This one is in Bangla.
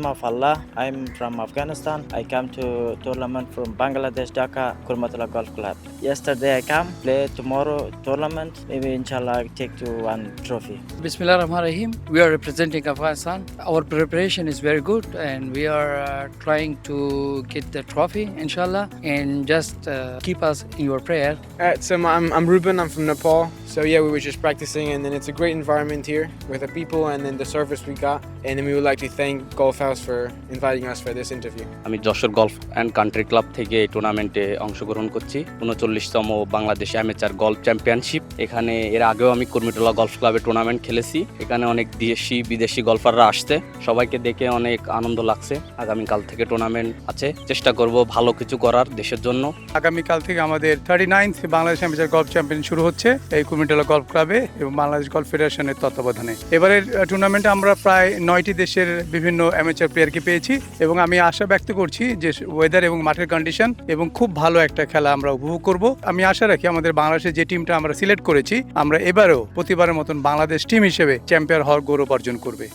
name of Allah. I'm from Afghanistan. I come to tournament from Bangladesh, Dhaka, Kurmatullah Golf Club. Yesterday I come, play tomorrow tournament. Maybe inshallah I take to one trophy. Bismillah Rahman Rahim. We are representing Afghanistan. Our preparation is very good and we are trying to get the trophy, inshallah, and just keep us in your prayer. I'm Ruben, I'm from Nepal. So yeah, we were just practicing and then it's a great environment here with the people and then the service we got. And then we would like to thank Golf House for inviting us for this interview. আমি Jessore golf and country club থেকে এই টুর্নামেন্টে অংশগ্রহণ করছি 39তম বাংলাদেশ অ্যামেচার গলফ চ্যাম্পিয়নশিপ। এখানে এর আগেও আমি কুর্মিটোলা গলফ ক্লাবে টুর্নামেন্ট খেলেছি। এখানে অনেক দেশি বিদেশি গলফাররা আসছে, সবাইকে দেখে অনেক আনন্দ লাগছে। আগামীকাল থেকে টুর্নামেন্ট আছে, চেষ্টা করব ভালো কিছু করার দেশের জন্য। আগামীকাল থেকে আমাদের 39th Bangladesh amateur golf champion শুরু হচ্ছে এই কুর্মিটোলা গলফ ক্লাবে এবং বাংলাদেশ গলফ ফেডারেশনের তত্ত্বাবধানে। এবারের টুর্নামেন্টে আমরা প্রায় 9টি দেশের বিভিন্ন অ্যামেচার প্লেয়ারকে পেয়েছি এবং আমি আশা ব্যক্ত করছি যে ওয়েদার এবং মাঠের কন্ডিশন এবং খুব ভালো একটা খেলা আমরা উপভোগ করব। আমি আশা রাখি আমাদের বাংলাদেশের যে টিমটা আমরা সিলেক্ট করেছি আমরা এবারেও প্রতিবারের মতন বাংলাদেশ টিম হিসেবে চ্যাম্পিয়ন হওয়ার গৌরব অর্জন করবে।